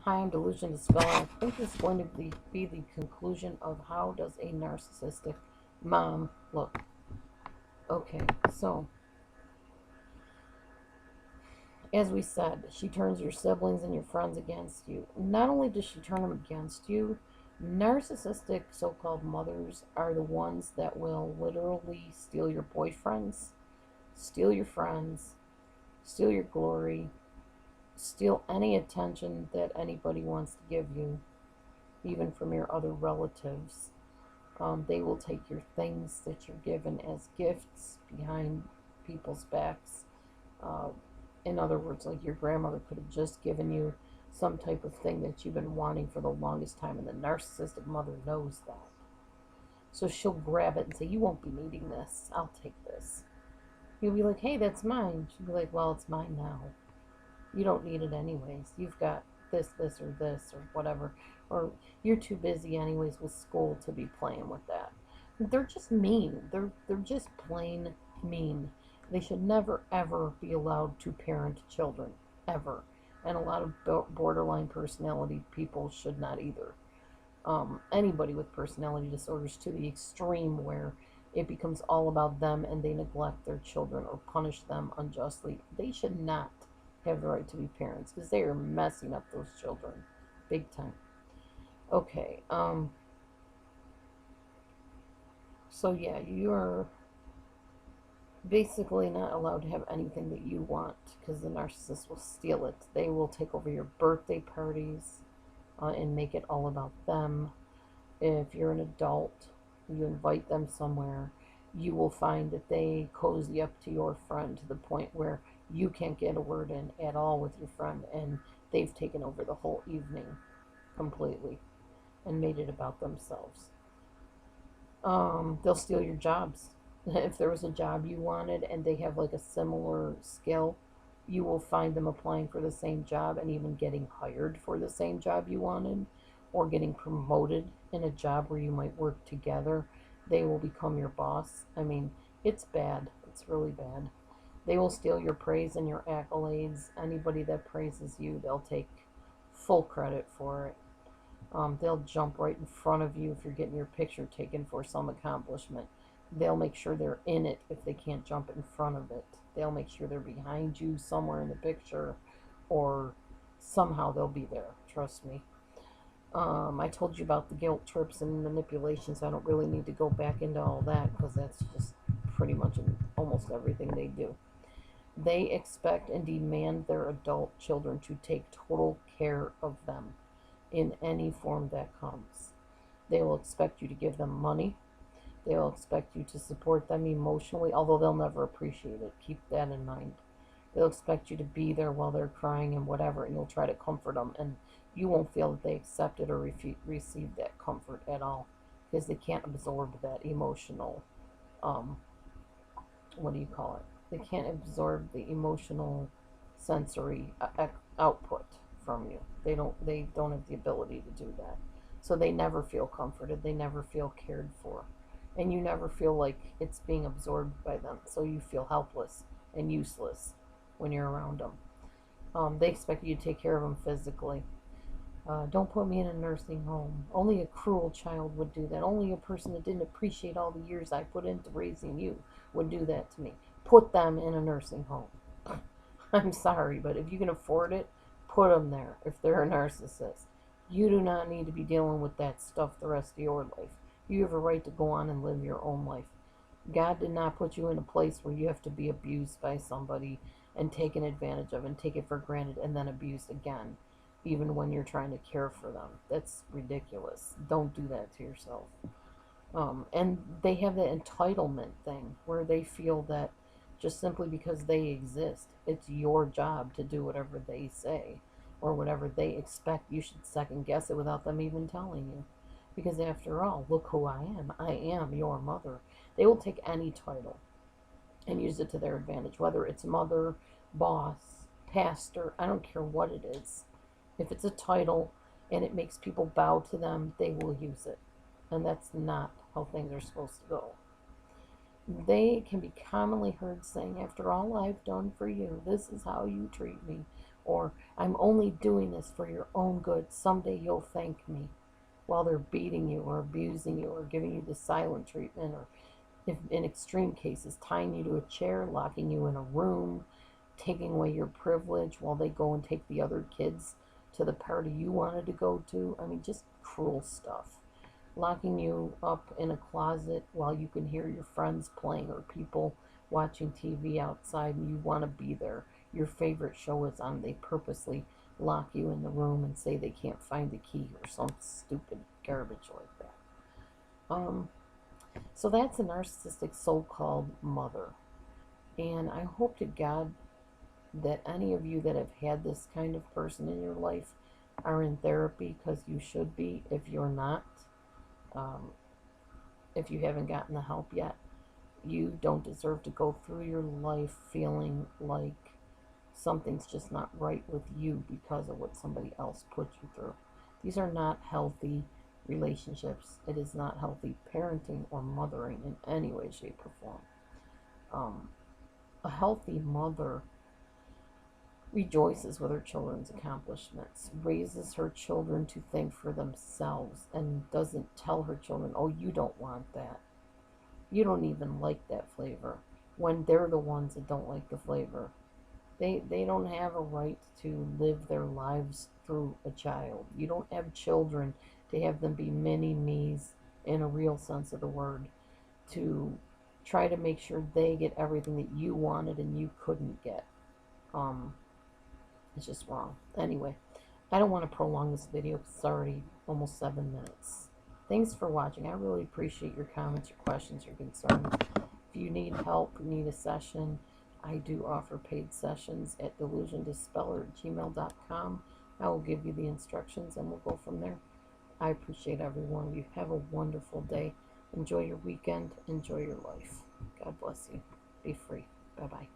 Hi, I'm DelusionDispeller. I think this is going to be the conclusion of how does a narcissistic mom look. Okay, so as we said, she turns your siblings and your friends against you. Not only does she turn them against you, narcissistic so-called mothers are the ones that will literally steal your boyfriends, steal your friends, steal your glory, steal any attention that anybody wants to give you, even from your other relatives. They will take your things that you're given as gifts behind people's backs. Uh, in other words, like your grandmother could have just given you some type of thing that you've been wanting for the longest time, and the narcissistic mother knows that. So she'll grab it and say, "You won't be needing this. I'll take this." You'll be like, "Hey, that's mine." She'll be like, "Well, it's mine now. You don't need it anyways. You've got this, or whatever. Or you're too busy anyways with school to be playing with that." They're just mean. They're just plain mean. They should never ever be allowed to parent children ever. And a lot of borderline personality people should not either. Anybody with personality disorders to the extreme where it becomes all about them and they neglect their children or punish them unjustly. They should not have the right to be parents because they are messing up those children big time. Okay, so yeah, you are basically not allowed to have anything that you want because the narcissist will steal it. They will take over your birthday parties and make it all about them. If you're an adult, you invite them somewhere, you will find that they cozy up to your friend to the point where you can't get a word in at all with your friend, and they've taken over the whole evening completely and made it about themselves. They'll steal your jobs. If there was a job you wanted and they have like a similar skill, you will find them applying for the same job and even getting hired for the same job you wanted, or getting promoted in a job where you might work together. They will become your boss. I mean, it's bad. It's really bad. They will steal your praise and your accolades. Anybody that praises you, they'll take full credit for it. They'll jump right in front of you if you're getting your picture taken for some accomplishment. They'll make sure they're in it if they can't jump in front of it. They'll make sure they're behind you somewhere in the picture, or somehow they'll be there. Trust me. I told you about the guilt trips and manipulations. So I don't really need to go back into all that because that's just pretty much in almost everything they do. They expect and demand their adult children to take total care of them in any form that comes. They will expect you to give them money. They will expect you to support them emotionally, although they'll never appreciate it. Keep that in mind. They'll expect you to be there while they're crying and whatever, and you'll try to comfort them, and you won't feel that they accepted or received that comfort at all because they can't absorb that emotional, um, what do you call it? They can't absorb the emotional sensory output from you. They don't have the ability to do that. So they never feel comforted, they never feel cared for. And you never feel like it's being absorbed by them. So you feel helpless and useless when you're around them. They expect you to take care of them physically. Don't put me in a nursing home. Only a cruel child would do that. Only a person that didn't appreciate all the years I put into raising you would do that to me. Put them in a nursing home. I'm sorry, but if you can afford it, put them there if they're a narcissist. You do not need to be dealing with that stuff the rest of your life. You have a right to go on and live your own life. God did not put you in a place where you have to be abused by somebody and taken advantage of and take it for granted and then abused again, even when you're trying to care for them. That's ridiculous. Don't do that to yourself. And they have that entitlement thing where they feel that just simply because they exist, it's your job to do whatever they say or whatever they expect. You should second guess it without them even telling you. Because after all, look who I am. I am your mother. They will take any title and use it to their advantage, whether it's mother, boss, pastor, I don't care what it is. If it's a title and it makes people bow to them, they will use it. And that's not how things are supposed to go. They can be commonly heard saying, "After all I've done for you, this is how you treat me." Or, I'm only doing this for your own good. Someday you'll thank me. While they're beating you or abusing you or giving you the silent treatment, or if in extreme cases, tying you to a chair, locking you in a room, taking away your privilege while they go and take the other kids to the party you wanted to go to. I mean, just cruel stuff. Locking you up in a closet while you can hear your friends playing or people watching TV outside and you want to be there. Your favorite show is on. They purposely lock you in the room and say they can't find the key or some stupid garbage like that. So that's a narcissistic so called mother. And I hope to God that any of you that have had this kind of person in your life are in therapy, because you should be. If you're not, um, if you haven't gotten the help yet, you don't deserve to go through your life feeling like something's just not right with you because of what somebody else put you through. These are not healthy relationships. It is not healthy parenting or mothering in any way, shape, or form. A healthy mother rejoices with her children's accomplishments, raises her children to think for themselves, and doesn't tell her children, oh, you don't want that. You don't even like that flavor, when they're the ones that don't like the flavor. They don't have a right to live their lives through a child. You don't have children to have them be mini me's in a real sense of the word, to try to make sure they get everything that you wanted and you couldn't get. Um, it's just wrong. Anyway, I don't want to prolong this video because it's already almost 7 minutes. Thanks for watching. I really appreciate your comments, your questions, your concerns. If you need help, need a session, I do offer paid sessions at DelusionDispeller@gmail.com. I will give you the instructions and we'll go from there. I appreciate every one of you. Have a wonderful day. Enjoy your weekend. Enjoy your life. God bless you. Be free. Bye-bye.